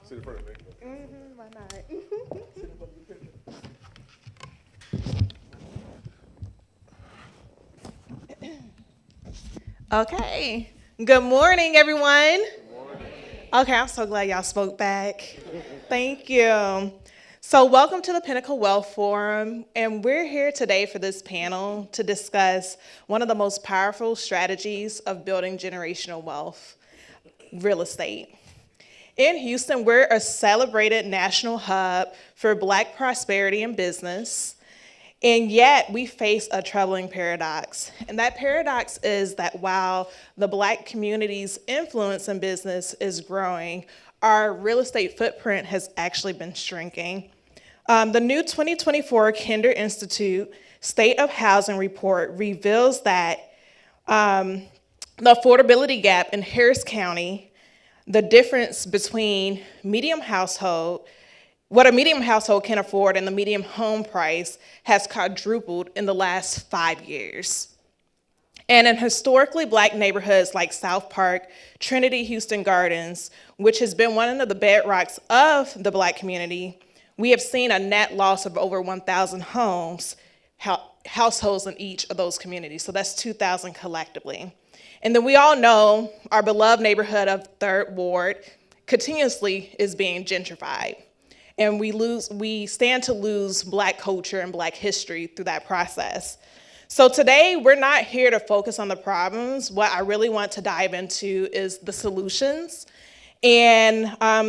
Sit in front of me. Why not? Okay. Good morning, everyone. Good morning. Okay, I'm so glad y'all spoke back. Thank you. So welcome to the Pinnacle Wealth Forum, and we're here today for this panel to discuss one of the most powerful strategies of building generational wealth, real estate. In Houston, we're a celebrated national hub for Black prosperity and business, and yet we face a troubling paradox. And that paradox is that while the Black community's influence in business is growing, our real estate footprint has actually been shrinking. The new 2024 Kinder Institute State of Housing Report reveals that the affordability gap in Harris County, the difference between what a medium household can afford and the median home price has quadrupled in the last 5 years. And in historically Black neighborhoods like South Park, Trinity Houston Gardens, which has been one of the bedrocks of the Black community, we have seen a net loss of over 1,000 homes, households in each of those communities. So that's 2,000 collectively. And then we all know our beloved neighborhood of 3rd Ward continuously is being gentrified. And we stand to lose Black culture and Black history through that process. So today, we're not here to focus on the problems. What I really want to dive into is the solutions. And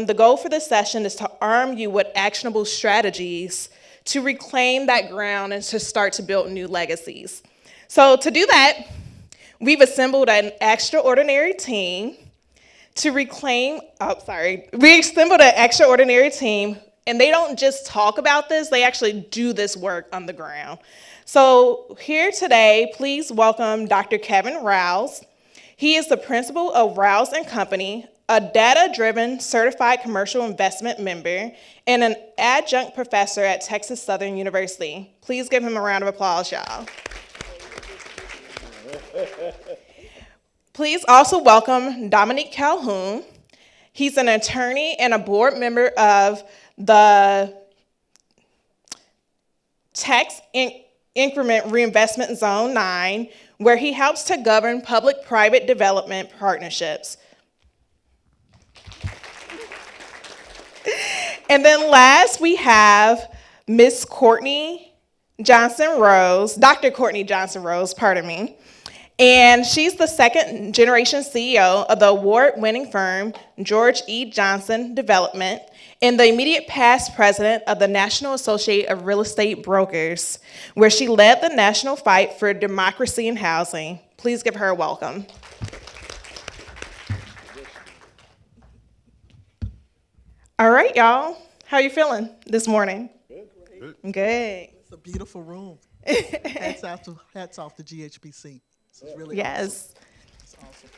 the goal for this session is to arm you with actionable strategies to reclaim that ground and to start to build new legacies. So to do that, we've assembled an extraordinary team we assembled an extraordinary team, and they don't just talk about this, they actually do this work on the ground. So here today, please welcome Dr. Kevin Riles. He is the principal of Riles & Company, a data-driven certified commercial investment member, and an adjunct professor at Texas Southern University. Please give him a round of applause, y'all. Please also welcome Dominique Calhoun. He's an attorney and a board member of the Tax Increment Reinvestment Zone 9, where he helps to govern public-private development partnerships. And then last, we have Miss Courtney Johnson-Rose, Dr. Courtney Johnson-Rose, pardon me. And she's the second generation CEO of the award-winning firm George E. Johnson Development and the immediate past president of the National Association of Real Estate Brokers, where she led the national fight for democracy in housing. Please give her a welcome. All right, y'all. How you feeling this morning? Good. Good. It's a beautiful room. Hats off to GHBC. This is really Yes. awesome. It's awesome.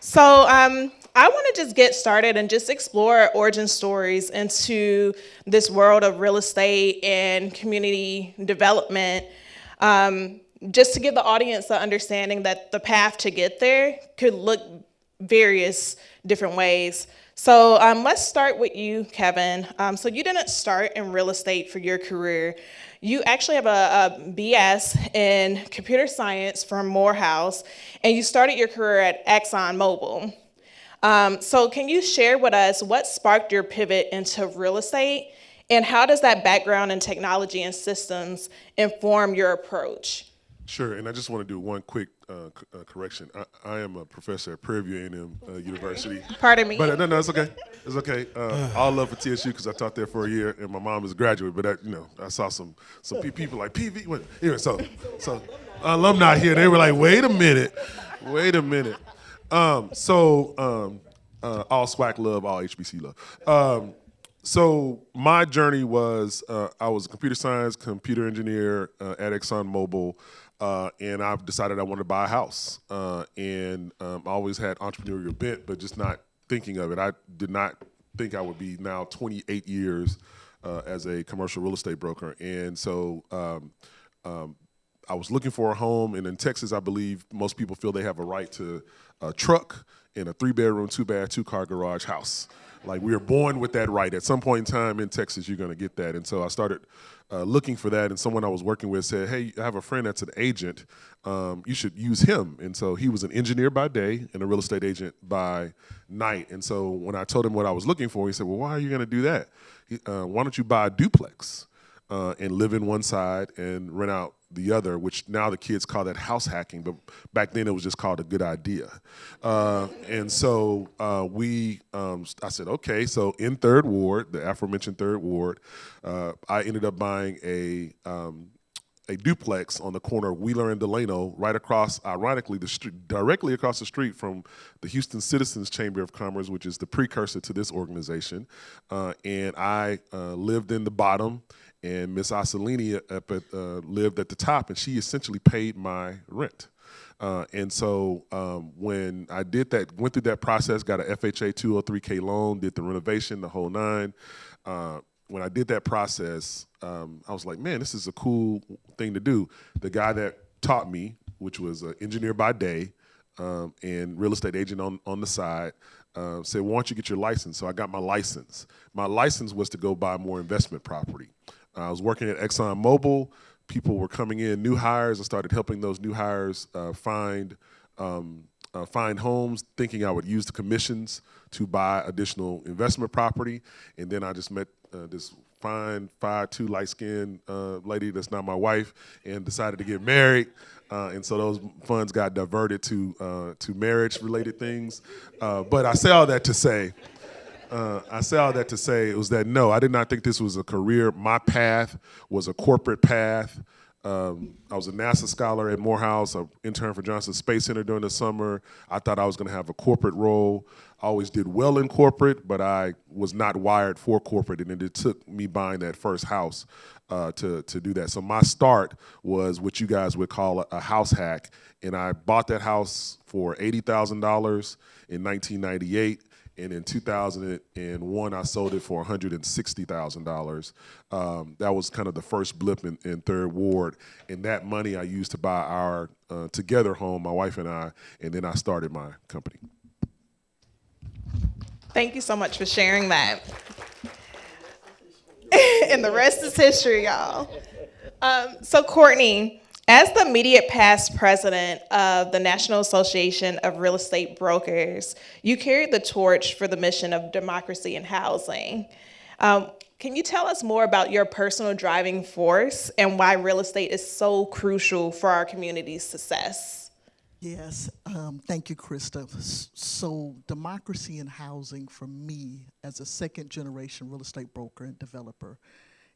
So I want to just get started and just explore origin stories into this world of real estate and community development, just to give the audience the understanding that the path to get there could look various different ways. So let's start with you, Kevin. So you didn't start in real estate for your career. You actually have a BS in computer science from Morehouse, and you started your career at ExxonMobil. So can you share with us what sparked your pivot into real estate, and how does that background in technology and systems inform your approach? Sure, and I just want to do one quick correction. I am a professor at Prairie View A&M University. Pardon me. But no, it's okay. It's okay. All love for TSU because I taught there for a year, and my mom is a graduate. But I saw some people like PV. Anyway, so alumni here. They were like, wait a minute. All SWAC love, all HBC love. So my journey was I was a computer science, computer engineer at ExxonMobil. And I decided I wanted to buy a house. I always had entrepreneurial bent, but just not thinking of it. I did not think I would be now 28 years as a commercial real estate broker. And so I was looking for a home. And in Texas, I believe most people feel they have a right to a truck and a 3-bedroom, 2-bath, 2-car garage house. Like we were born with that right. At some point in time in Texas, you're going to get that. And so I started looking for that, and someone I was working with said, hey, I have a friend that's an agent. You should use him. And so he was an engineer by day and a real estate agent by night. And so when I told him what I was looking for, he said, well, why are you going to do that? Why don't you buy a duplex and live in one side and rent out the other, which now the kids call that house hacking, but back then it was just called a good idea. And so I said, okay, so in Third Ward, the aforementioned Third Ward, I ended up buying a duplex on the corner of Wheeler and Delano, right across, ironically, the street, directly across the street from the Houston Citizens Chamber of Commerce, which is the precursor to this organization. And I lived in the bottom, and Miss Asselini lived at the top, and she essentially paid my rent. And so when I did that, went through that process, got an FHA 203K loan, did the renovation, the whole nine. When I did that process, I was like, man, this is a cool thing to do. The guy that taught me, which was an engineer by day and real estate agent on the side, said, why don't you get your license? So I got my license. My license was to go buy more investment property. I was working at ExxonMobil. People were coming in, new hires. I started helping those new hires find homes, thinking I would use the commissions to buy additional investment property. And then I just met this fine 5'2" light-skinned lady that's not my wife, and decided to get married. And so those funds got diverted to marriage-related things. But I say all that to say, it was that no, I did not think this was a career. My path was a corporate path. I was a NASA scholar at Morehouse, an intern for Johnson Space Center during the summer. I thought I was going to have a corporate role. I always did well in corporate, but I was not wired for corporate, and it took me buying that first house to do that. So my start was what you guys would call a house hack, and I bought that house for $80,000 in 1998. And in 2001, I sold it for $160,000. That was kind of the first blip in Third Ward. And that money I used to buy our together home, my wife and I, and then I started my company. Thank you so much for sharing that. And the rest is history, y'all. So Courtney, as the immediate past president of the National Association of Real Estate Brokers, you carried the torch for the mission of democracy in housing. Can you tell us more about your personal driving force and why real estate is so crucial for our community's success? Yes, thank you, Christa. So democracy in housing for me as a second-generation real estate broker and developer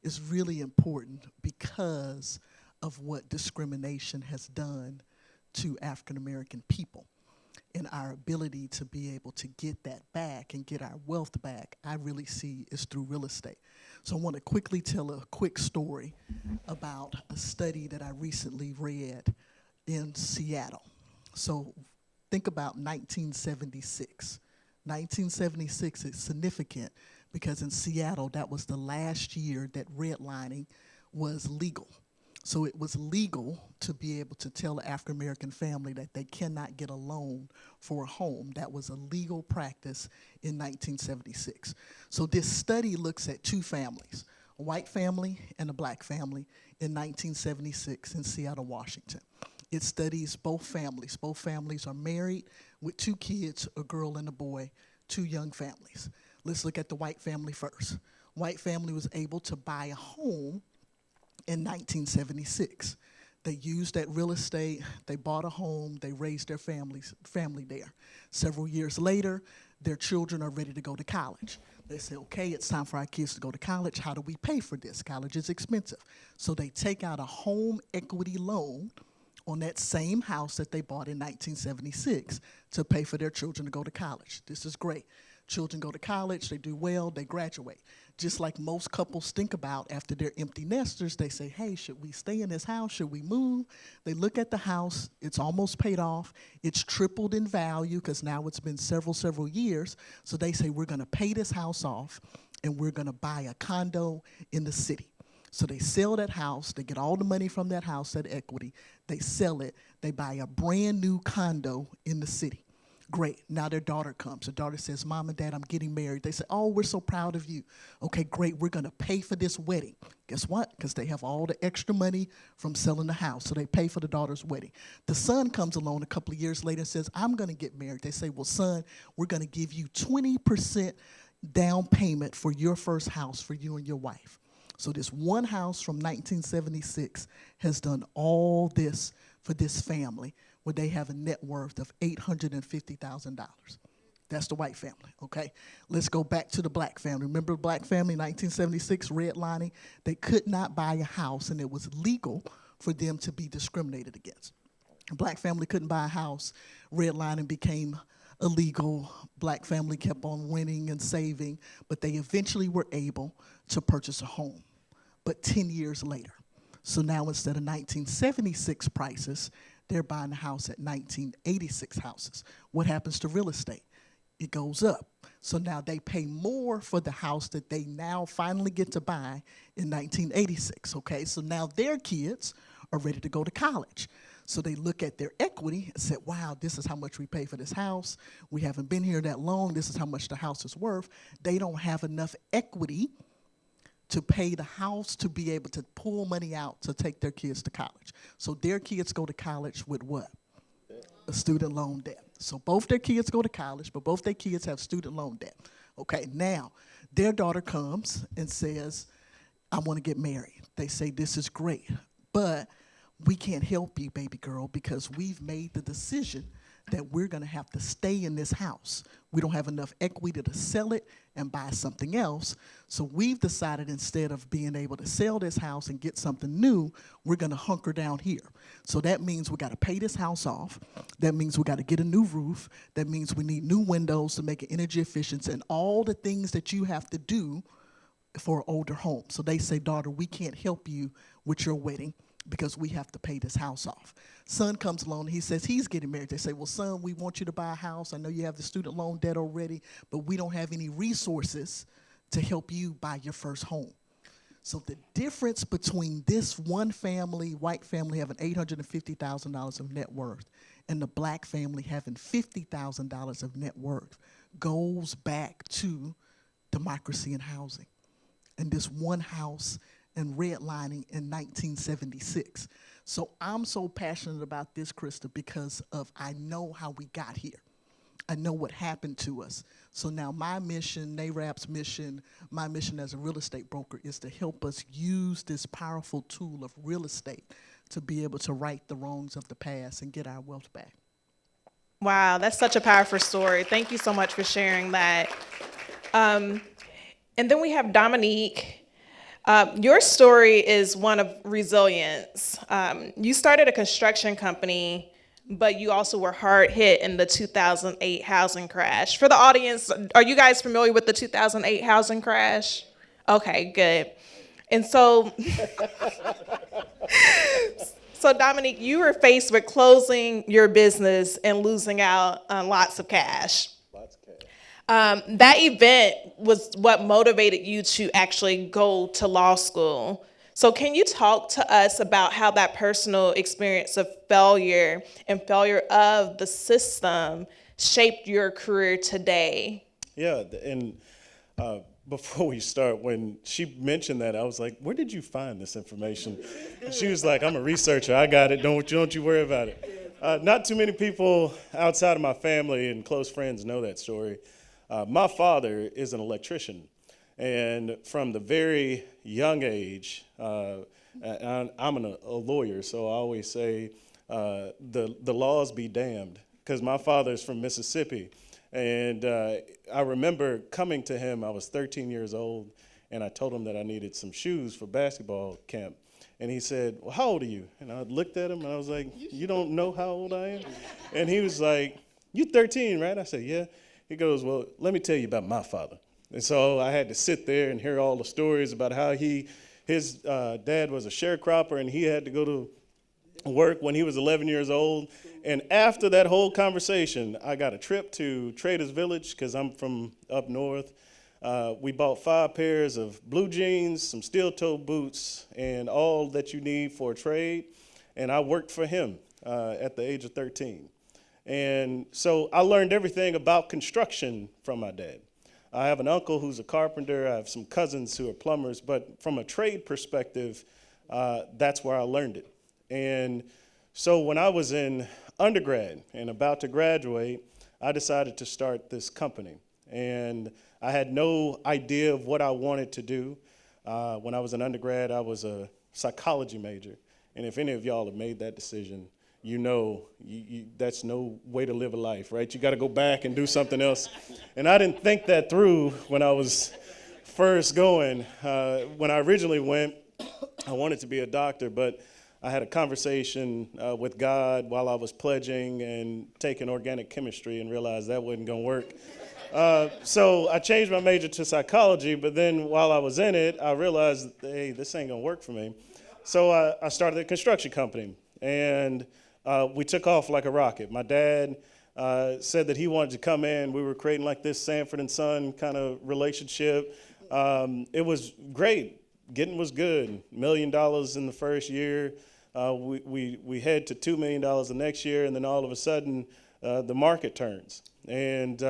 is really important because of what discrimination has done to African-American people. And our ability to be able to get that back and get our wealth back, I really see is through real estate. So I want to quickly tell a quick story about a study that I recently read in Seattle. So think about 1976. 1976 is significant because in Seattle, that was the last year that redlining was legal. So it was legal to be able to tell an African-American family that they cannot get a loan for a home. That was a legal practice in 1976. So this study looks at two families, a white family and a black family in 1976 in Seattle, Washington. It studies both families. Both families are married with two kids, a girl and a boy, two young families. Let's look at the white family first. White family was able to buy a home in 1976. They used that real estate, they bought a home, they raised their family there. Several years later, their children are ready to go to college. They say, okay, it's time for our kids to go to college. How do we pay for this? College is expensive. So they take out a home equity loan on that same house that they bought in 1976 to pay for their children to go to college. This is great. Children go to college, they do well, they graduate. Just like most couples think about after they're empty nesters, they say, hey, should we stay in this house? Should we move? They look at the house, it's almost paid off, it's tripled in value because now it's been several years. So they say, we're gonna pay this house off and we're gonna buy a condo in the city. So they sell that house, they get all the money from that house, that equity, they sell it, they buy a brand new condo in the city. Great. Now their daughter comes. The daughter says, Mom and Dad, I'm getting married. They say, oh, we're so proud of you. Okay, great. We're going to pay for this wedding. Guess what? Because they have all the extra money from selling the house. So they pay for the daughter's wedding. The son comes along a couple of years later and says, I'm going to get married. They say, well, son, we're going to give you 20% down payment for your first house for you and your wife. So this one house from 1976 has done all this for this family, where they have a net worth of $850,000. That's the white family, okay? Let's go back to the black family. Remember the black family, 1976, redlining? They could not buy a house, and it was legal for them to be discriminated against. The black family couldn't buy a house. Redlining became illegal. Black family kept on winning and saving, but they eventually were able to purchase a home, but 10 years later. So now instead of 1976 prices, they're buying a house at 1986 houses. What happens to real estate? It goes up. So now they pay more for the house that they now finally get to buy in 1986, okay? So now their kids are ready to go to college. So they look at their equity and say, wow, this is how much we pay for this house. We haven't been here that long. This is how much the house is worth. They don't have enough equity to pay the house to be able to pull money out to take their kids to college. So their kids go to college with what? A student loan debt. So both their kids go to college, but both their kids have student loan debt. Okay, now their daughter comes and says, I want to get married. They say, this is great, but we can't help you, baby girl, because we've made the decision that we're going to have to stay in this house. We don't have enough equity to sell it and buy something else. So we've decided, instead of being able to sell this house and get something new, we're going to hunker down here. So that means we got to pay this house off. That means we got to get a new roof. That means we need new windows to make it energy efficient, and all the things that you have to do for an older home. So they say, daughter, we can't help you with your wedding because we have to pay this house off. Son comes along, he says he's getting married. They say, well, son, we want you to buy a house. I know you have the student loan debt already, but we don't have any resources to help you buy your first home. So the difference between this one family, white family, having $850,000 of net worth and the black family having $50,000 of net worth goes back to democracy in housing. And this one house and redlining in 1976. So I'm so passionate about this, Christa, because of I know how we got here. I know what happened to us. So now my mission, NARAP's mission, my mission as a real estate broker is to help us use this powerful tool of real estate to be able to right the wrongs of the past and get our wealth back. Wow, that's such a powerful story. Thank you so much for sharing that. And then we have Dominique. Your story is one of resilience. You started a construction company, but you also were hard hit in the 2008 housing crash. For the audience, are you guys familiar with the 2008 housing crash? Okay, good. And so, so Dominique, you were faced with closing your business and losing out on lots of cash. That event was what motivated you to actually go to law school. So can you talk to us about how that personal experience of failure and failure of the system shaped your career today? Yeah, and before we start, when she mentioned that, I was like, where did you find this information? And she was like, I'm a researcher, I got it, don't you worry about it. Not too many people outside of my family and close friends know that story. My father is an electrician, and from the very young age, I'm a lawyer, so I always say the laws be damned, because my father is from Mississippi. And I remember coming to him, I was 13 years old, and I told him that I needed some shoes for basketball camp. And he said, well, how old are you? And I looked at him, and I was like, you don't know how old I am? And he was like, you 13, right? I said, yeah. He goes, well, let me tell you about my father. And so I had to sit there and hear all the stories about how his dad was a sharecropper, and he had to go to work when he was 11 years old. And after that whole conversation, I got a trip to Traders Village, because I'm from up north. We bought 5 pairs of blue jeans, some steel-toe boots, and all that you need for a trade. And I worked for him at the age of 13. And so I learned everything about construction from my dad. I have an uncle who's a carpenter. I have some cousins who are plumbers. But from a trade perspective, that's where I learned it. And so when I was in undergrad and about to graduate, I decided to start this company. And I had no idea of what I wanted to do. When I was an undergrad, I was a psychology major. And if any of y'all have made that decision, you know that's no way to live a life, right? You got to go back and do something else. And I didn't think that through when I was first going. When I originally went, I wanted to be a doctor, but I had a conversation with God while I was pledging and taking organic chemistry and realized that wasn't going to work. So I changed my major to psychology, but then while I was in it, I realized, hey, this ain't going to work for me. So I started a construction company, and we took off like a rocket. My dad said that he wanted to come in. We were creating like this Sanford and Son kind of relationship. It was great. Getting was good. $1 million in the first year. We head to $2 million the next year, and then all of a sudden, the market turns. And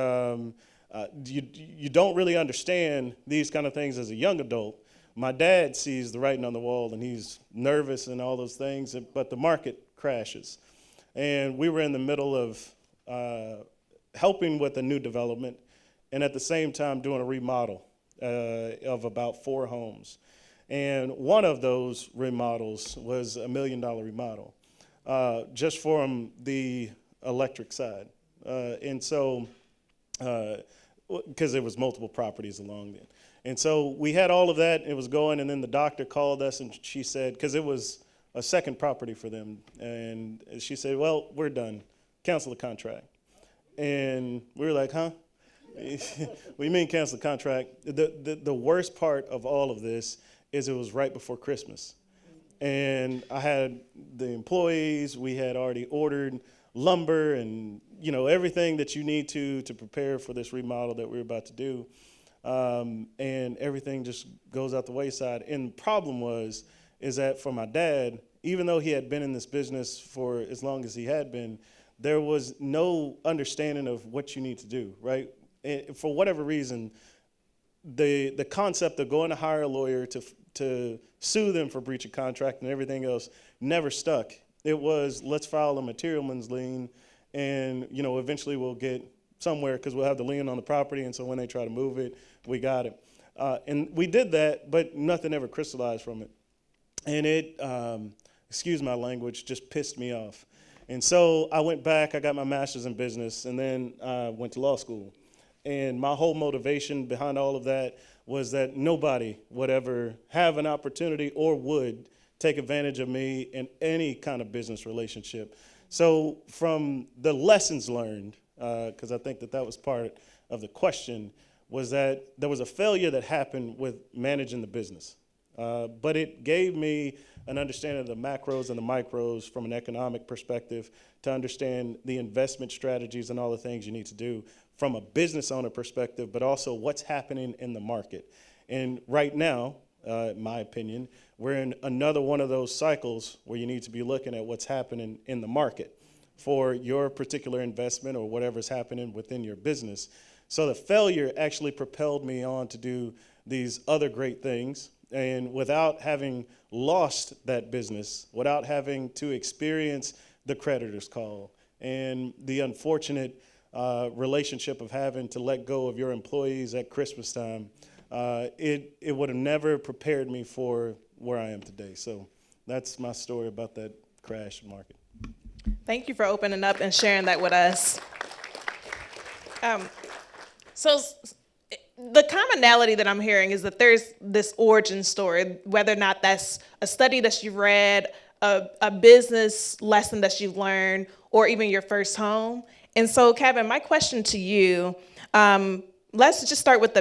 you don't really understand these kind of things as a young adult. My dad sees the writing on the wall, and he's nervous and all those things, but the market crashes. And we were in the middle of helping with a new development, and at the same time doing a remodel of about 4 homes. And one of those remodels was $1 million remodel, just from the electric side. And so, because there was multiple properties along there. And so we had all of that, it was going, and then the doctor called us and she said, because it was a second property for them, and she said, well, we're done, cancel the contract. And we were like, huh? What do you mean cancel the contract? The worst part of all of this is it was right before Christmas. And I had the employees, we had already ordered lumber and everything that you need to prepare for this remodel that we're about to do. And everything just goes out the wayside. And the problem is that for my dad, even though he had been in this business for as long as he had been, there was no understanding of what you need to do, right? And for whatever reason, the concept of going to hire a lawyer to sue them for breach of contract and everything else never stuck. It was, let's file a materialman's lien, and eventually we'll get somewhere because we'll have the lien on the property, and so when they try to move it, we got it. And we did that, but nothing ever crystallized from it. And it, excuse my language, just pissed me off. And so I went back, I got my master's in business, and then I went to law school. And my whole motivation behind all of that was that nobody would ever have an opportunity or would take advantage of me in any kind of business relationship. So from the lessons learned, because I think that was part of the question, was that there was a failure that happened with managing the business. But it gave me an understanding of the macros and the micros from an economic perspective to understand the investment strategies and all the things you need to do from a business owner perspective, but also what's happening in the market. And right now, in my opinion, we're in another one of those cycles where you need to be looking at what's happening in the market for your particular investment or whatever's happening within your business. So the failure actually propelled me on to do these other great things. And without having lost that business, without having to experience the creditor's call and the unfortunate relationship of having to let go of your employees at Christmas time, it would have never prepared me for where I am today. So that's my story about that crash market. Thank you for opening up and sharing that with us. So the commonality that I'm hearing is that there's this origin story, whether or not that's a study that you've read, a business lesson that you've learned, or even your first home. And so, Kevin, my question to you, let's just start with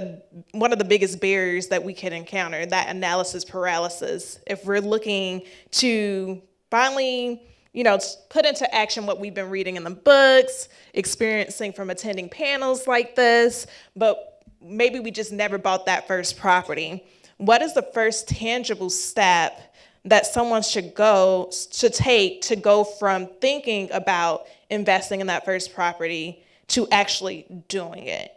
one of the biggest barriers that we can encounter, that analysis paralysis. If we're looking to finally, put into action what we've been reading in the books, experiencing from attending panels like this, but maybe we just never bought that first property. What is the first tangible step that someone should take to go from thinking about investing in that first property to actually doing it?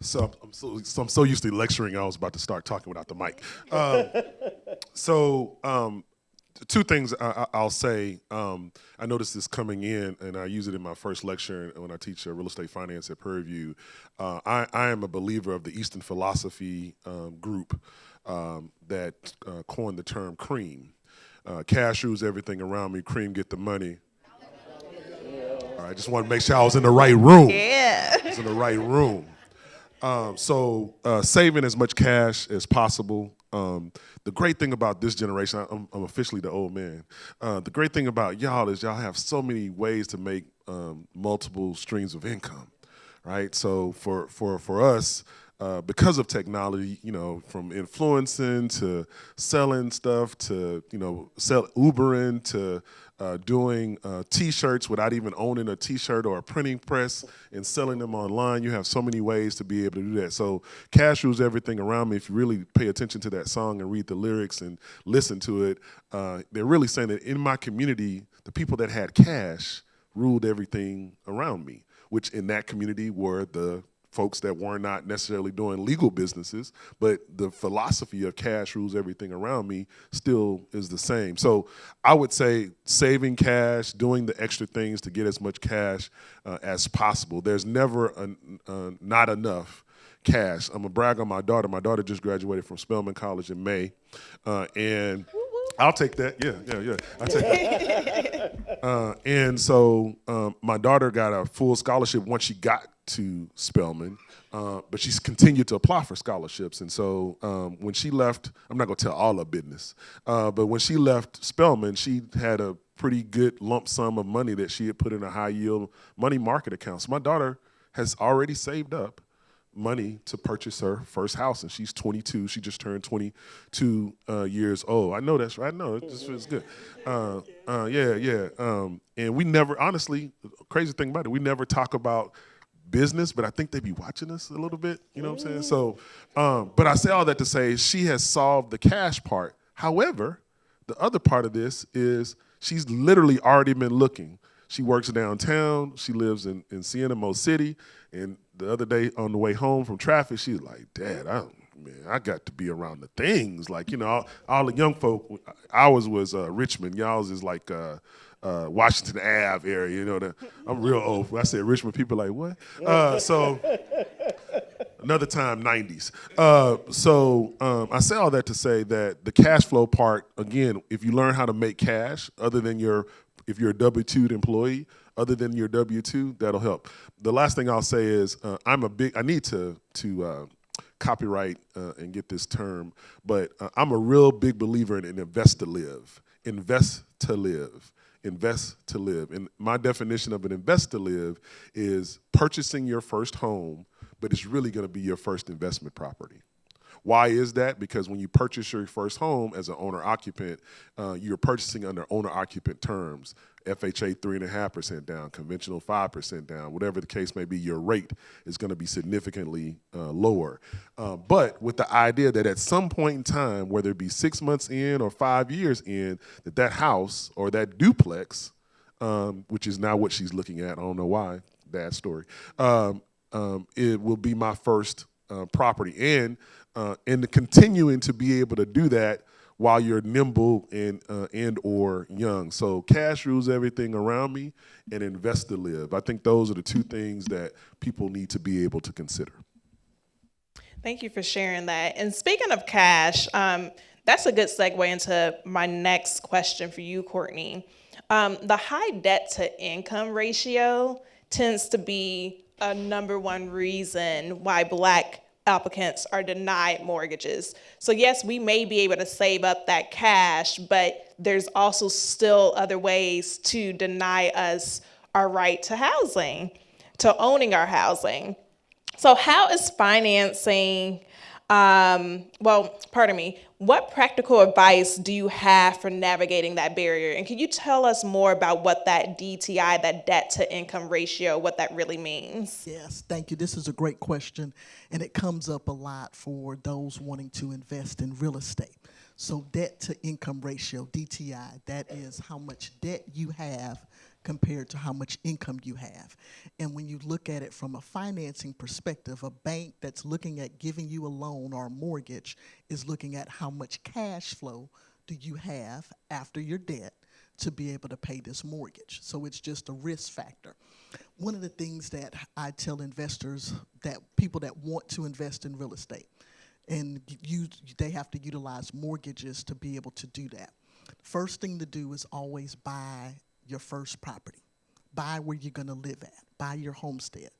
So I'm so used to lecturing, I was about to start talking without the mic. Two things I'll say. I noticed this coming in, and I use it in my first lecture when I teach real estate finance at Prairie View. I am a believer of the Eastern philosophy group that coined the term CREAM. Cash rules everything around me, cream get the money. All right, I just want to make sure I was in the right room. Yeah. I was in the right room. Saving as much cash as possible. The great thing about this generation, I'm officially the old man. The great thing about y'all is y'all have so many ways to make multiple streams of income, right? So for us, because of technology, from influencing to selling stuff to, Ubering to doing T-shirts without even owning a T-shirt or a printing press and selling them online. You have so many ways to be able to do that. So cash rules everything around me. If you really pay attention to that song and read the lyrics and listen to it, they're really saying that in my community, the people that had cash ruled everything around me, which in that community were the folks that were not necessarily doing legal businesses, but the philosophy of cash rules everything around me still is the same. So I would say saving cash, doing the extra things to get as much cash as possible. There's never not enough cash. I'm gonna brag on my daughter. My daughter just graduated from Spelman College in May, and I'll take that. Yeah. I'll take that. And so my daughter got a full scholarship once she got to Spelman, but she's continued to apply for scholarships. And so when she left, I'm not gonna tell all her business, but when she left Spelman, she had a pretty good lump sum of money that she had put in a high yield money market account. So my daughter has already saved up money to purchase her first house, and she's 22. She just turned 22 years old. I know that's right. No, it just feels good. And we never, honestly, crazy thing about it, we never talk about business, but I think they be watching us a little bit, you know what I'm saying? So, but I say all that to say she has solved the cash part. However, the other part of this is she's literally already been looking. She works downtown. She lives in Siena, Mo City. And the other day on the way home from traffic, she's like, Dad, I got to be around the things. Like, all the young folk, ours was Richmond. Y'all's is like Washington Ave area. I'm real old. When I said Richmond, people like, what? So another time, 90s. I say all that to say that the cash flow part, again, if you learn how to make cash, other than if you're a W-2 employee, other than your W-2, that'll help. The last thing I'll say is I need to copyright and get this term, but I'm a real big believer in invest to live. Invest to live. Invest to live. And my definition of an invest to live is purchasing your first home, but it's really going to be your first investment property. Why is that? Because when you purchase your first home as an owner-occupant, you're purchasing under owner-occupant terms. FHA 3.5% down, conventional 5% down, whatever the case may be, your rate is going to be significantly lower. But with the idea that at some point in time, whether it be 6 months in or 5 years in, that house or that duplex, which is now what she's looking at, I don't know why, bad story, it will be my first property. And continuing to be able to do that while you're nimble and or young. So cash rules everything around me, and invest to live. I think those are the two things that people need to be able to consider. Thank you for sharing that. And speaking of cash, that's a good segue into my next question for you, Courtney. The high debt to income ratio tends to be a number one reason why Black applicants are denied mortgages. So yes, we may be able to save up that cash, but there's also still other ways to deny us our right to housing, to owning our housing. So how is financing, what practical advice do you have for navigating that barrier? And can you tell us more about what that DTI, that debt to income ratio, what that really means? Yes, thank you. This is a great question, and it comes up a lot for those wanting to invest in real estate. So debt to income ratio, DTI, that is how much debt you have compared to how much income you have. And when you look at it from a financing perspective, a bank that's looking at giving you a loan or a mortgage is looking at how much cash flow do you have after your debt to be able to pay this mortgage. So it's just a risk factor. One of the things that I tell investors, that people that want to invest in real estate, and they have to utilize mortgages to be able to do that. First thing to do is always buy your first property. Buy where you're gonna live at. Buy your homestead.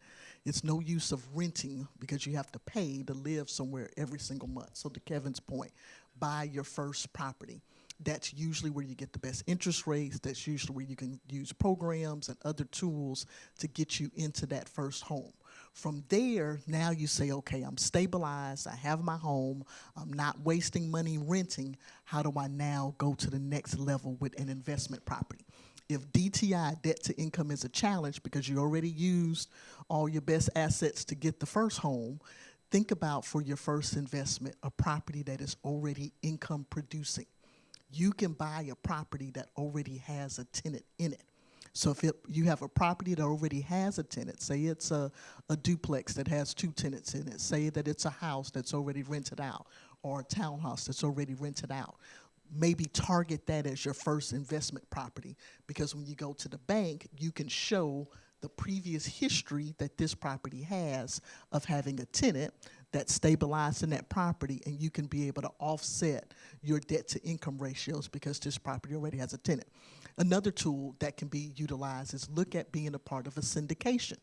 It's no use of renting because you have to pay to live somewhere every single month. So to Kevin's point, buy your first property. That's usually where you get the best interest rates. That's usually where you can use programs and other tools to get you into that first home. From there, now you say, okay, I'm stabilized, I have my home, I'm not wasting money renting. How do I now go to the next level with an investment property? If DTI, debt to income, is a challenge because you already used all your best assets to get the first home, think about, for your first investment, a property that is already income producing. You can buy a property that already has a tenant in it. So if you have a property that already has a tenant, say it's a duplex that has 2 tenants in it, say that it's a house that's already rented out, or a townhouse that's already rented out, maybe target that as your first investment property, because when you go to the bank, you can show the previous history that this property has of having a tenant that's stabilized in that property, and you can be able to offset your debt to income ratios because this property already has a tenant. Another tool that can be utilized is look at being a part of a syndication.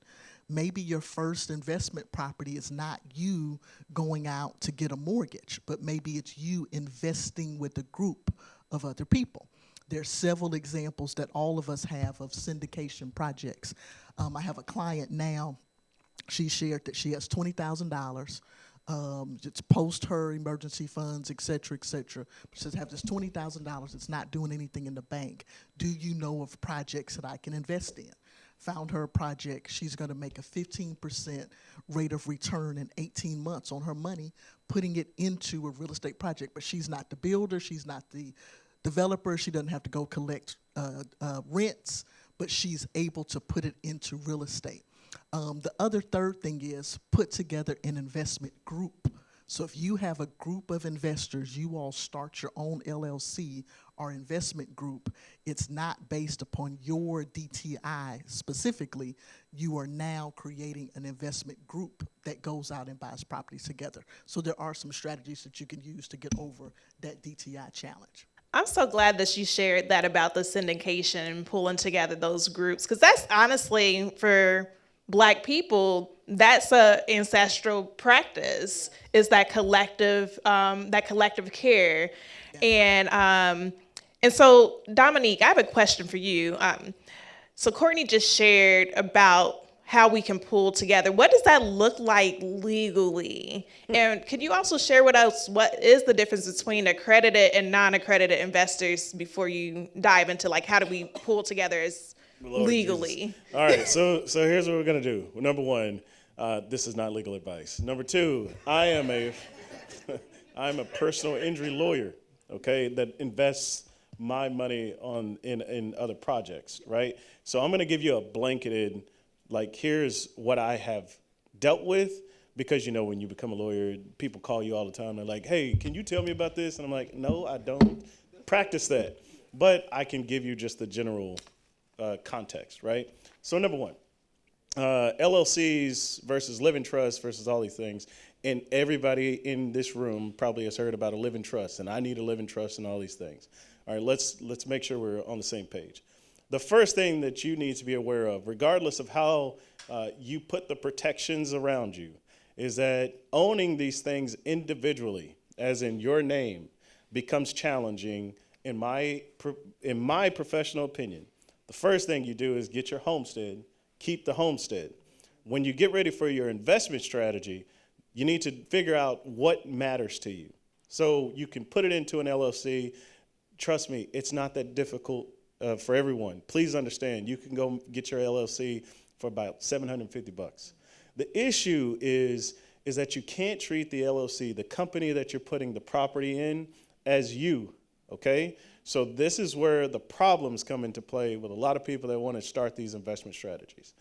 Maybe your first investment property is not you going out to get a mortgage, but maybe it's you investing with a group of other people. There's several examples that all of us have of syndication projects. I have a client now. She shared that she has $20,000. It's post her emergency funds, et cetera, et cetera. She says, I have this $20,000. It's not doing anything in the bank. Do you know of projects that I can invest in? Found her a project. She's going to make a 15% rate of return in 18 months on her money, putting it into a real estate project. But she's not the builder. She's not the developer. She doesn't have to go collect rents, but she's able to put it into real estate. The third thing is put together an investment group. So if you have a group of investors, you all start your own LLC or investment group. It's not based upon your DTI specifically. You are now creating an investment group that goes out and buys properties together. So there are some strategies that you can use to get over that DTI challenge. I'm so glad that you shared that about the syndication and pulling together those groups, because that's honestly, for Black people, that's a ancestral practice, is that collective care. And so, Dominique, I have a question for you. So Courtney just shared about how we can pull together. What does that look like legally? And could you also share with us what is the difference between accredited and non-accredited investors before you dive into like how do we pull together as legally? Jesus. All right, so here's what we're gonna do. Well, number one, this is not legal advice. Number two, I'm a personal injury lawyer, okay, that invests my money in other projects, right? So I'm gonna give you a blanketed, like, here's what I have dealt with, because, you know, when you become a lawyer, people call you all the time. They're like, hey, can you tell me about this? And I'm like, no, I don't practice that. But I can give you just the general context, right? So number one, LLCs versus living trusts versus all these things. And everybody in this room probably has heard about a living trust, and I need a living trust and all these things. All right, let's make sure we're on the same page. The first thing that you need to be aware of, regardless of how you put the protections around you, is that owning these things individually, as in your name, becomes challenging in my professional opinion. The first thing you do is get your homestead, keep the homestead. When you get ready for your investment strategy, you need to figure out what matters to you. So you can put it into an LLC. Trust me, it's not that difficult for everyone. Please understand, you can go get your LLC for about $750. The issue is that you can't treat the LLC, the company that you're putting the property in, as you, okay? So this is where the problems come into play with a lot of people that want to start these investment strategies.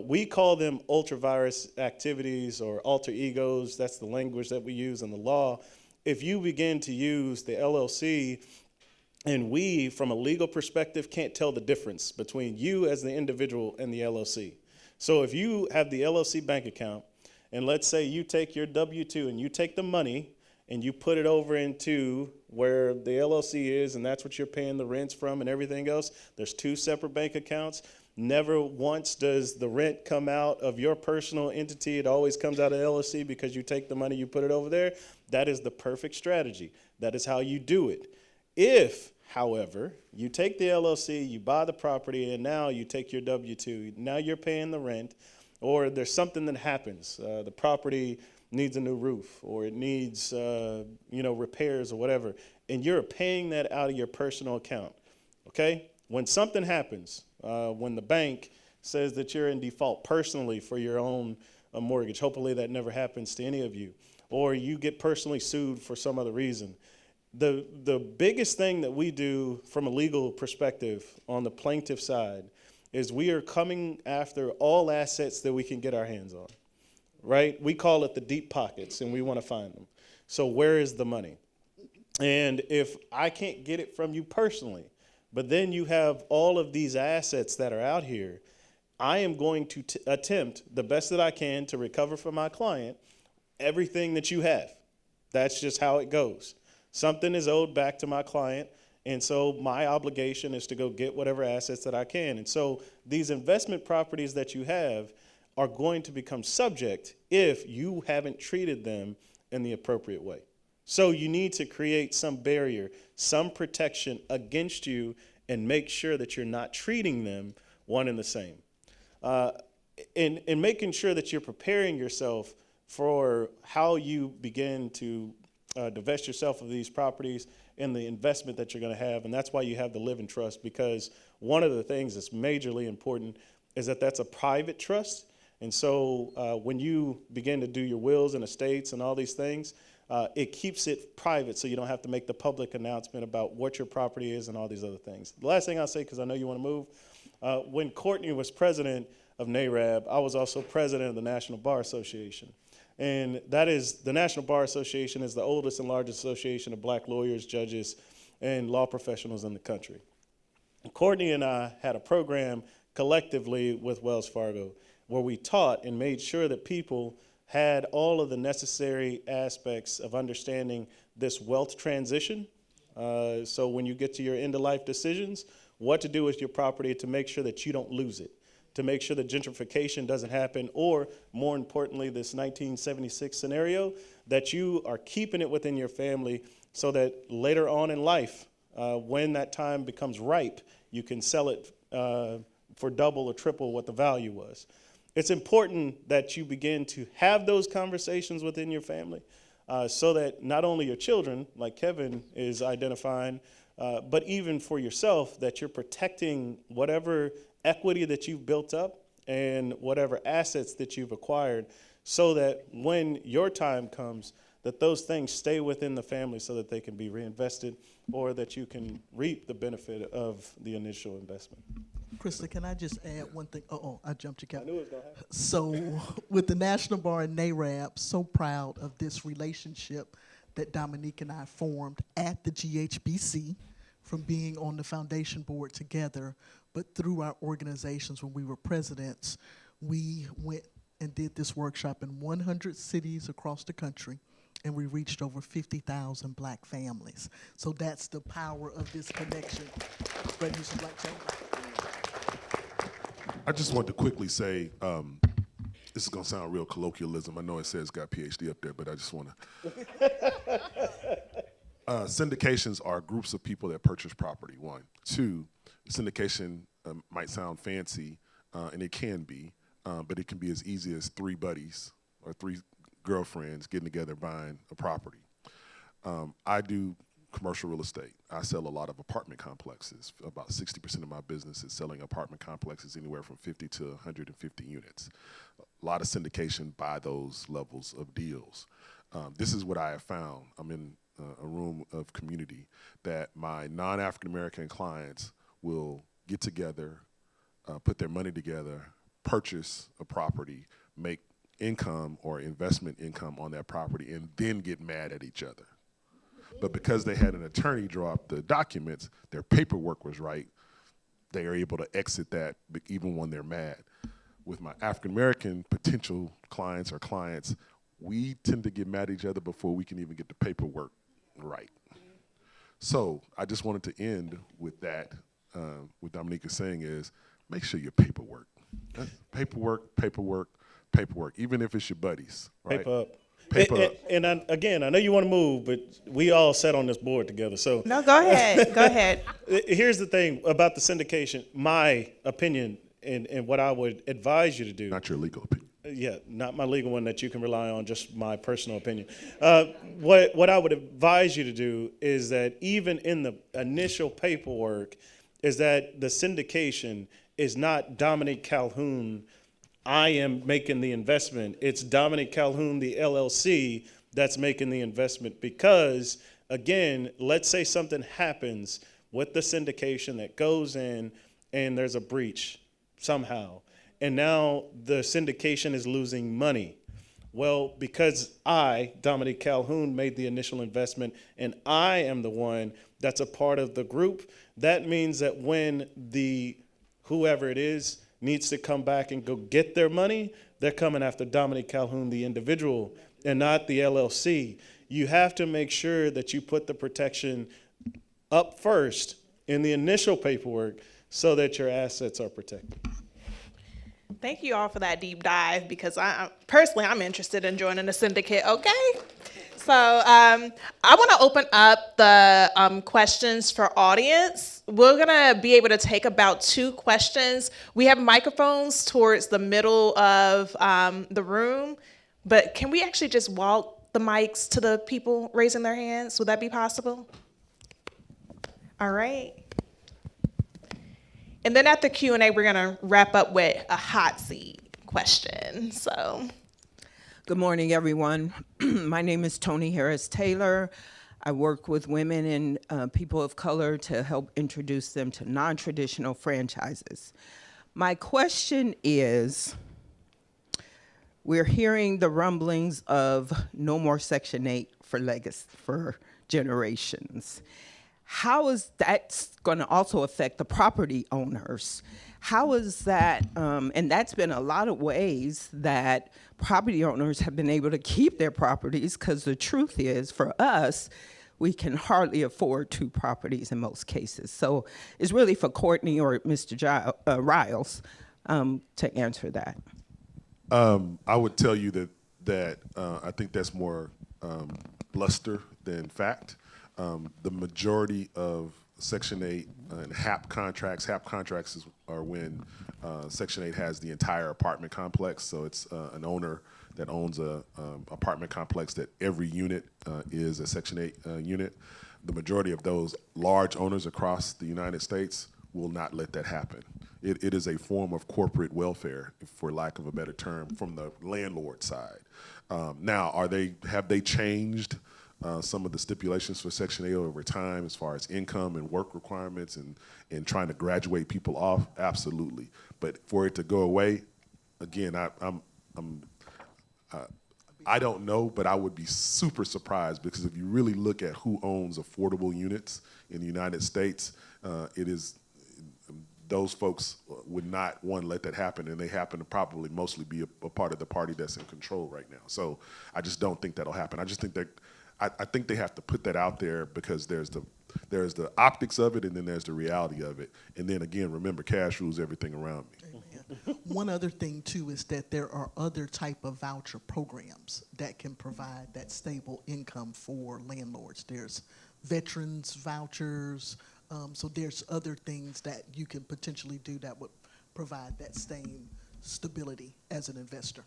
We call them ultra-virus activities or alter egos. That's the language that we use in the law. If you begin to use the LLC, and we, from a legal perspective, can't tell the difference between you as the individual and the LLC. So if you have the LLC bank account, and let's say you take your W-2 and you take the money and you put it over into where the LLC is, and that's what you're paying the rents from and everything else, there's two separate bank accounts. Never once does the rent come out of your personal entity. It always comes out of LLC because you take the money, you put it over there. That is the perfect strategy. That is how you do it. If, however, you take the LLC, you buy the property, and now you take your W-2, now you're paying the rent, or there's something that happens. The property needs a new roof, or it needs repairs or whatever, and you're paying that out of your personal account, okay? When something happens, when the bank says that you're in default personally for your own mortgage, hopefully that never happens to any of you, or you get personally sued for some other reason, the biggest thing that we do from a legal perspective on the plaintiff side is we are coming after all assets that we can get our hands on, right? We call it the deep pockets, and we want to find them. So where is the money? And if I can't get it from you personally, but then you have all of these assets that are out here, I am going to attempt the best that I can to recover from my client everything that you have. That's just how it goes. Something is owed back to my client, and so my obligation is to go get whatever assets that I can. And so these investment properties that you have are going to become subject if you haven't treated them in the appropriate way. So you need to create some barrier, some protection against you, and make sure that you're not treating them one and the same. And making sure that you're preparing yourself for how you begin to divest yourself of these properties and the investment that you're going to have. And that's why you have the living trust, because one of the things that's majorly important is that that's a private trust. And so when you begin to do your wills and estates and all these things, it keeps it private so you don't have to make the public announcement about what your property is and all these other things. The last thing I'll say, because I know you want to move, when Courtney was president of NARAB, I was also president of the National Bar Association. And that is, the National Bar Association is the oldest and largest association of black lawyers, judges, and law professionals in the country. And Courtney and I had a program collectively with Wells Fargo where we taught and made sure that people had all of the necessary aspects of understanding this wealth transition. So when you get to your end-of-life decisions, what to do with your property to make sure that you don't lose it, to make sure that gentrification doesn't happen, or more importantly, this 1976 scenario, that you are keeping it within your family so that later on in life, when that time becomes ripe, you can sell it for double or triple what the value was. It's important that you begin to have those conversations within your family so that not only your children, like Kevin is identifying, but even for yourself, that you're protecting whatever equity that you've built up and whatever assets that you've acquired, so that when your time comes, that those things stay within the family so that they can be reinvested, or that you can reap the benefit of the initial investment. Christa, can I just add one thing? I jumped your cap. I knew it was going to happen. So with the National Bar and NARAB, so proud of this relationship that Dominique and I formed at the GHBC, from being on the foundation board together, but through our organizations when we were presidents, we went and did this workshop in 100 cities across the country, and we reached over 50,000 black families. So that's the power of this connection. Brother Houston, Black Chamber. I just want to quickly say, this is going to sound real colloquialism. I know it says got PhD up there, but I just want to. Syndications are groups of people that purchase property, one. Two, syndication might sound fancy, and it can be, but it can be as easy as three buddies or three girlfriends getting together buying a property. I do commercial real estate. I sell a lot of apartment complexes. About 60% of my business is selling apartment complexes, anywhere from 50 to 150 units. A lot of syndication by those levels of deals. This is what I have found. I'm in a room of community, that my non-African American clients will get together, put their money together, purchase a property, make income or investment income on that property, and then get mad at each other. But because they had an attorney draw up the documents, their paperwork was right, they are able to exit that even when they're mad. With my African American potential clients or clients, we tend to get mad at each other before we can even get the paperwork right. So I just wanted to end with that. What Dominique is saying is, make sure your paperwork. Paperwork, even if it's your buddies. Right? Paper up. Paper up. And again, I know you want to move, but we all sat on this board together. So No, go ahead. Go ahead. Here's the thing about the syndication. My opinion and what I would advise you to do. Not your legal opinion. Yeah, not my legal one that you can rely on, just my personal opinion. What I would advise you to do is that even in the initial paperwork, is that the syndication is not Dominique Calhoun, I am making the investment. It's Dominique Calhoun, the LLC, that's making the investment. Because, again, let's say something happens with the syndication that goes in and there's a breach somehow. And now the syndication is losing money. Well, because I, Dominique Calhoun, made the initial investment and I am the one that's a part of the group, that means that when the whoever it is needs to come back and go get their money, they're coming after Dominique Calhoun, the individual, and not the LLC. You have to make sure that you put the protection up first in the initial paperwork so that your assets are protected. Thank you all for that deep dive, because I'm interested in joining the syndicate, okay? So I want to open up the questions for audience. We're going to be able to take about 2 questions. We have microphones towards the middle of the room, but can we actually just walk the mics to the people raising their hands? Would that be possible? All right. And then at the Q&A, we're going to wrap up with a hot seat question. So, good morning, everyone. My name is Tony Harris Taylor. I work with women and people of color to help introduce them to non-traditional franchises. My question is, we're hearing the rumblings of no more Section 8 for legacy, for generations. How is that going to also affect the property owners? How is that, and that's been a lot of ways that property owners have been able to keep their properties, because the truth is, for us, we can hardly afford 2 properties in most cases. So it's really for Courtney or Mr. Riles to answer that. I would tell you that I think that's more bluster than fact. The majority of Section 8 and HAP contracts are when Section 8 has the entire apartment complex. So it's an owner that owns a apartment complex that every unit is a Section 8 unit. The majority of those large owners across the United States will not let that happen. It is a form of corporate welfare, for lack of a better term, from the landlord side. Now, have they changed some of the stipulations for Section 8 over time as far as income and work requirements and trying to graduate people off? Absolutely. But for it to go away, again, I don't know, but I would be super surprised, because if you really look at who owns affordable units in the United States, it is those folks would not, one, let that happen, and they happen to probably mostly be a part of the party that's in control right now. So I just don't think that'll happen. I just think that I think they have to put that out there, because there's the optics of it, and then there's the reality of it. And then again, remember, cash rules everything around me. Amen. One other thing too is that there are other type of voucher programs that can provide that stable income for landlords. There's veterans vouchers, so there's other things that you can potentially do that would provide that same stability as an investor.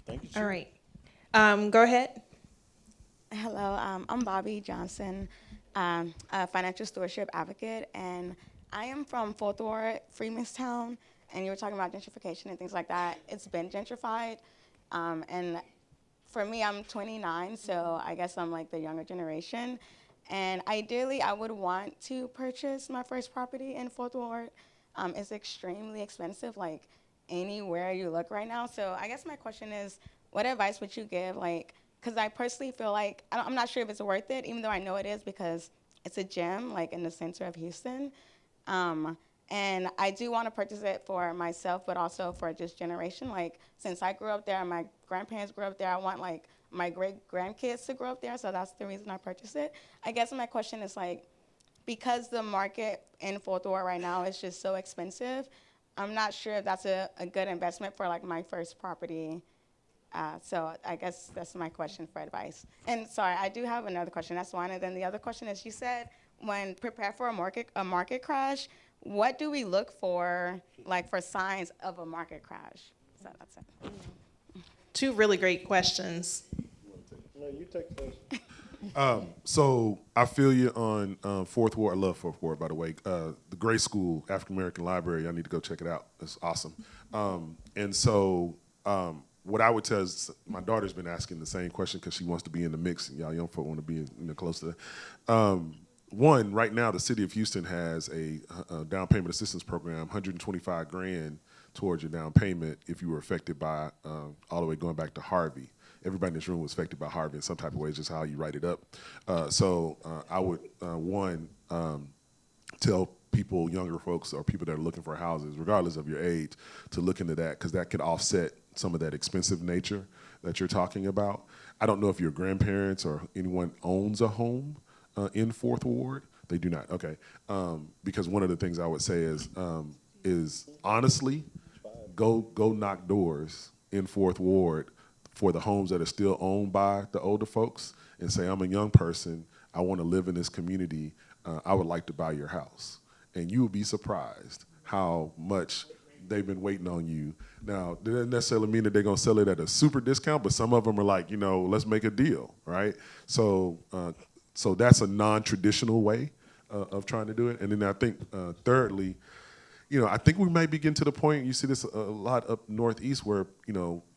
Thank you. all right. Go ahead. Hello, I'm Bobby Johnson, a financial stewardship advocate, and I am from 4th Ward, Freemanstown, and you were talking about gentrification and things like that. It's been gentrified, and for me, I'm 29, so I guess I'm like the younger generation. And ideally, I would want to purchase my first property in Fourth Ward. It's extremely expensive, like anywhere you look right now. So I guess my question is, what advice would you give? Like, because I personally feel like, I'm not sure if it's worth it, even though I know it is because it's a gem, like in the center of Houston. And I do want to purchase it for myself, but also for this generation. Like, since I grew up there and my grandparents grew up there, I want like my great grandkids to grow up there. So that's the reason I purchased it. I guess my question is like, because the market in Fourth Ward right now is just so expensive, I'm not sure if that's a good investment for like my first property. So I guess that's my question for advice. And sorry, I do have another question. That's one. And then the other question is, you said when prepare for a market crash, what do we look for, like for signs of a market crash? So that's it. Two really great questions. No, you take the first. So I feel you on Fourth Ward. I love Fourth Ward, by the way. The Gray School African American Library. I need to go check it out. It's awesome. And so what I would tell is, my daughter's been asking the same question because she wants to be in the mix, and y'all young folk want to be close to that. One, right now, the city of Houston has a down payment assistance program, $125,000 towards your down payment if you were affected by all the way going back to Harvey. Everybody in this room was affected by Harvey in some type of way, just how you write it up. So I would, tell people, younger folks or people that are looking for houses, regardless of your age, to look into that, because that could offset some of that expensive nature that you're talking about. I don't know if your grandparents or anyone owns a home in Fourth Ward. They do not, okay. Because one of the things I would say is honestly, go knock doors in Fourth Ward for the homes that are still owned by the older folks and say, I'm a young person, I want to live in this community, I would like to buy your house. And you will be surprised how much they've been waiting on you. Now, that doesn't necessarily mean that they're going to sell it at a super discount, but some of them are like, let's make a deal, right? So that's a non-traditional way of trying to do it. And then I think, thirdly, I think we might be getting to the point, you see this a lot up northeast, where,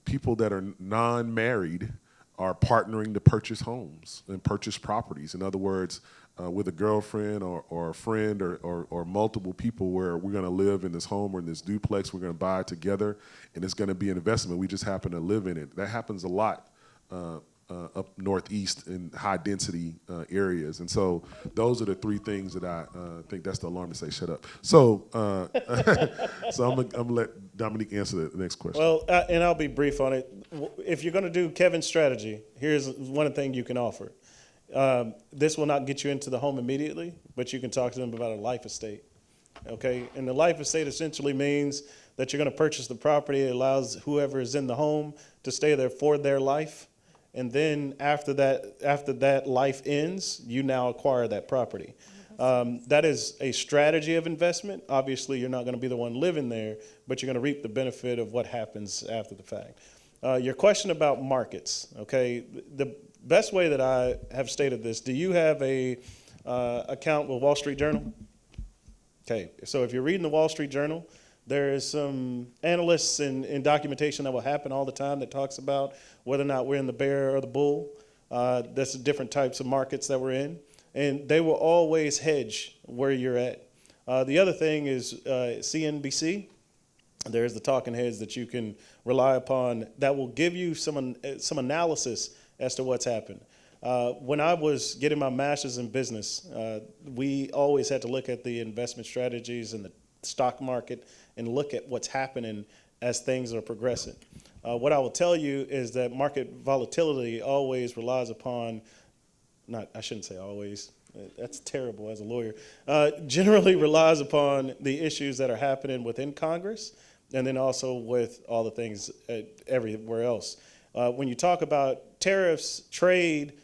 people that are non-married are partnering to purchase homes and purchase properties. In other words, with a girlfriend or a friend or multiple people, where we're going to live in this home or in this duplex, we're going to buy it together, and it's going to be an investment. We just happen to live in it. That happens a lot up northeast in high density areas. And so those are the three things that I think that's the alarm to say shut up. So so I'm gonna let Dominique answer the next question. Well, and I'll be brief on it. If you're gonna do Kevin's strategy, here's one thing you can offer. This will not get you into the home immediately, but you can talk to them about a life estate. Okay, and the life estate essentially means that you're gonna purchase the property. It allows whoever is in the home to stay there for their life. And then after that life ends, you now acquire that property. That is a strategy of investment. Obviously, you're not going to be the one living there, but you're going to reap the benefit of what happens after the fact. Your question about markets, okay? The best way that I have stated this, do you have a account with Wall Street Journal? Okay, so if you're reading the Wall Street Journal, there is some analysts and documentation that will happen all the time that talks about whether or not we're in the bear or the bull. That's the different types of markets that we're in. And they will always hedge where you're at. The other thing is CNBC. There's the talking heads that you can rely upon that will give you some analysis as to what's happened. When I was getting my master's in business, we always had to look at the investment strategies and the stock market and look at what's happening as things are progressing. What I will tell you is that market volatility always relies upon, I shouldn't say always, that's terrible as a lawyer, generally relies upon the issues that are happening within Congress and then also with all the things everywhere else. When you talk about tariffs, trade,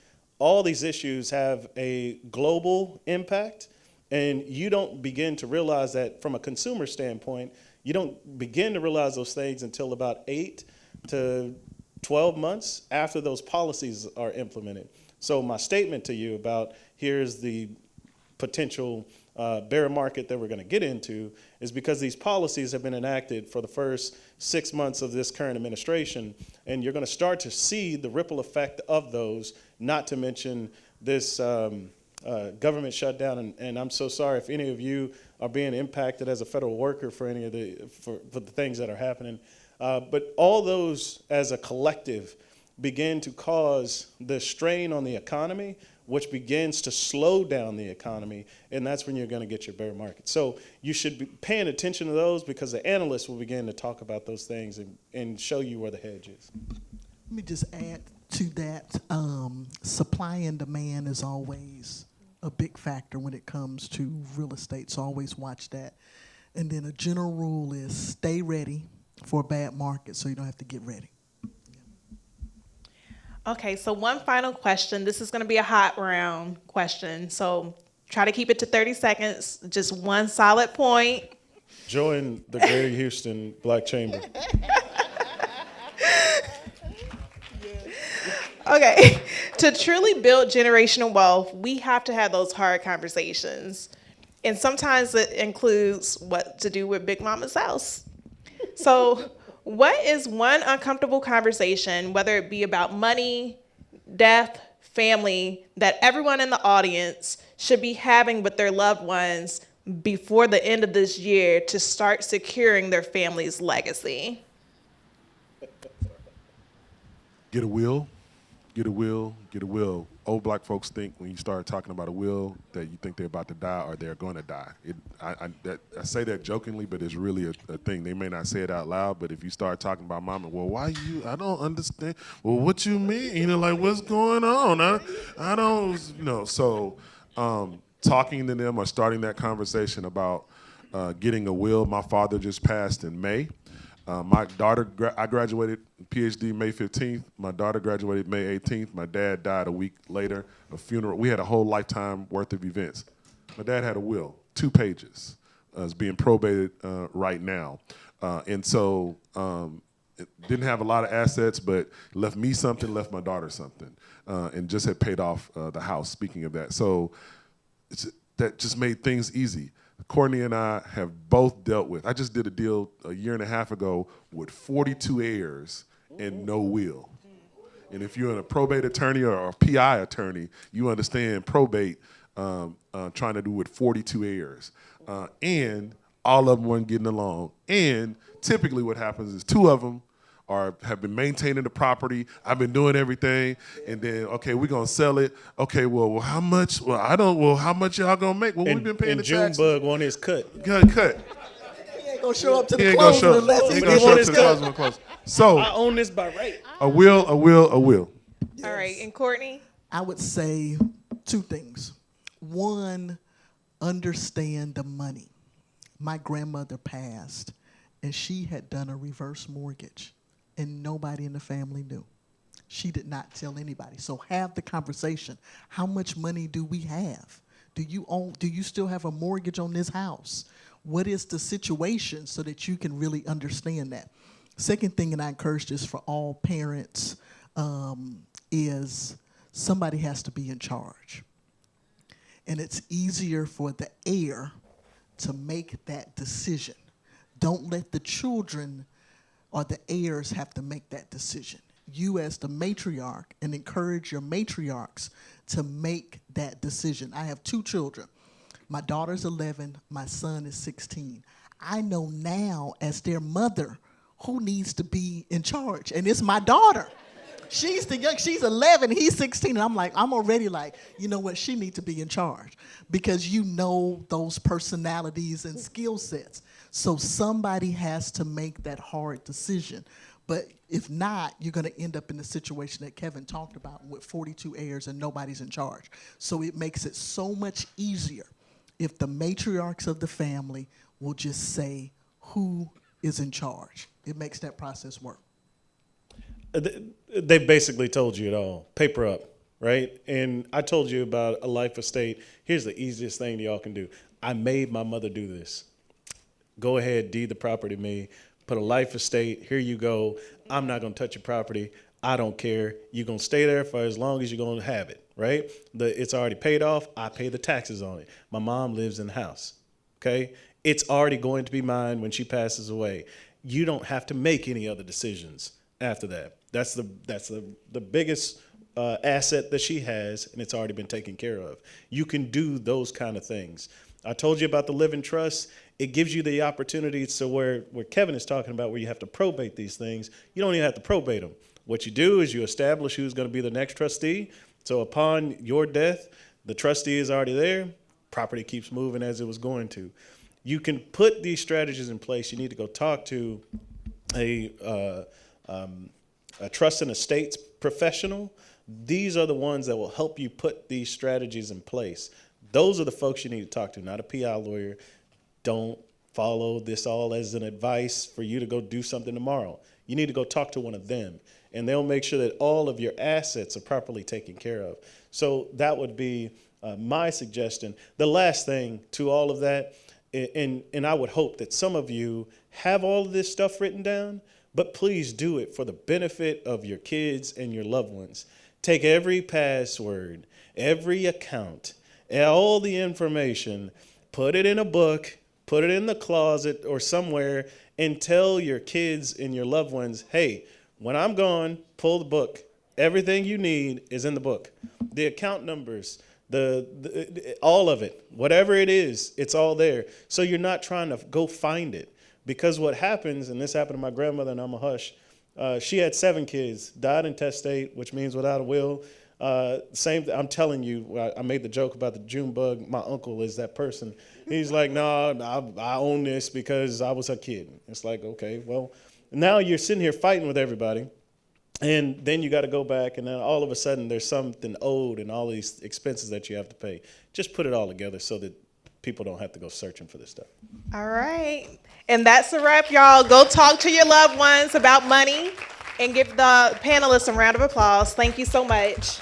all these issues have a global impact. And you don't begin to realize that from a consumer standpoint, you don't begin to realize those things until about 8 to 12 months after those policies are implemented. So my statement to you about here's the potential bear market that we're going to get into is because these policies have been enacted for the first 6 months of this current administration, and you're going to start to see the ripple effect of those, not to mention this government shutdown. And I'm so sorry if any of you are being impacted as a federal worker for any of for the things that are happening. But all those as a collective begin to cause the strain on the economy, which begins to slow down the economy, and that's when you're going to get your bear market. So you should be paying attention to those, because the analysts will begin to talk about those things and show you where the hedge is. Let me just add to that. Supply and demand is always a big factor when it comes to real estate, so always watch that. And then a general rule is stay ready for a bad market so you don't have to get ready. Okay, so one final question. This is going to be a hot round question, so try to keep it to 30 seconds, just one solid point. Join the Greater Houston Black Chamber. Okay, to truly build generational wealth, we have to have those hard conversations. And sometimes it includes what to do with Big Mama's house. So what is one uncomfortable conversation, whether it be about money, death, family, that everyone in the audience should be having with their loved ones before the end of this year to start securing their family's legacy? Get a will. Get a will, get a will. Old black folks think when you start talking about a will that you think they're about to die or they're going to die. I say that jokingly, but it's really a thing. They may not say it out loud, but if you start talking about mama, well, why you, I don't understand. Well, what you mean? You know, like, what's going on? I don't, you know. So talking to them or starting that conversation about getting a will. My father just passed in May. My daughter, I graduated PhD May 15th. My daughter graduated May 18th. My dad died a week later, a funeral. We had a whole lifetime worth of events. My dad had a will, 2 pages. It's being probated right now. And so it didn't have a lot of assets, but left me something, left my daughter something, and just had paid off the house, speaking of that. So that just made things easy. Courtney and I have both dealt with, I just did a deal a year and a half ago with 42 heirs and no will. And if you're a probate attorney or a PI attorney, you understand probate trying to do with 42 heirs. And all of them weren't getting along. And typically what happens is 2 of them have been maintaining the property. I've been doing everything, and then okay, we're gonna sell it. Okay, well, how much? Well, I don't. Well, how much y'all gonna make? Well, we've been paying the taxes. Junebug want his cut. Cut. He ain't gonna show up to the closing unless he ain't gonna show up to the closing. So I own this by right. A will. Yes. All right, and Courtney? I would say 2 things. One, understand the money. My grandmother passed, and she had done a reverse mortgage, and nobody in the family knew. She did not tell anybody. So have the conversation. How much money do we have? Do you still have a mortgage on this house? What is the situation so that you can really understand that? Second thing, and I encourage this for all parents, is somebody has to be in charge. And it's easier for the heir to make that decision. Don't let the children or the heirs have to make that decision. You as the matriarch, and encourage your matriarchs to make that decision. I have 2 children. My daughter's 11, my son is 16. I know now as their mother who needs to be in charge, and it's my daughter. She's 11, he's 16, and I'm already like, you know what, she needs to be in charge, because you know those personalities and skill sets. So somebody has to make that hard decision. But if not, you're gonna end up in the situation that Kevin talked about with 42 heirs and nobody's in charge. So it makes it so much easier if the matriarchs of the family will just say who is in charge. It makes that process work. They basically told you it all. Paper up, right? And I told you about a life estate. Here's the easiest thing y'all can do. I made my mother do this. Go ahead, deed the property to me. Put a life estate. Here you go. I'm not going to touch your property. I don't care. You're going to stay there for as long as you're going to have it, right? It's already paid off. I pay the taxes on it. My mom lives in the house, okay? It's already going to be mine when she passes away. You don't have to make any other decisions after that. That's the biggest asset that she has, and it's already been taken care of. You can do those kind of things. I told you about the living trust. It gives you the opportunity, so where Kevin is talking about where you have to probate these things, you don't even have to probate them. What you do is you establish who's going to be the next trustee. So upon your death, the trustee is already there. Property keeps moving as it was going to. You can put these strategies in place. You need to go talk to a trust and estates professional. These are the ones that will help you put these strategies in place. Those are the folks you need to talk to, not a PI lawyer. Don't follow this all as an advice for you to go do something tomorrow. You need to go talk to one of them, and they'll make sure that all of your assets are properly taken care of. So that would be my suggestion. The last thing to all of that, and I would hope that some of you have all of this stuff written down, but please do it for the benefit of your kids and your loved ones. Take every password, every account, all the information, put it in a book, put it in the closet or somewhere, and tell your kids and your loved ones, hey, when I'm gone, pull the book. Everything you need is in the book. The account numbers, all of it, whatever it is, it's all there. So you're not trying to go find it. Because what happens, and this happened to my grandmother, and I'm a hush, she had 7 kids, died intestate, which means without a will. I'm telling you, I made the joke about the June bug. My uncle is that person. He's like, no, I own this because I was a kid. It's like, okay, well, now you're sitting here fighting with everybody. And then you got to go back, and then all of a sudden there's something owed and all these expenses that you have to pay. Just put it all together so that people don't have to go searching for this stuff. All right. And that's a wrap, y'all. Go talk to your loved ones about money and give the panelists a round of applause. Thank you so much.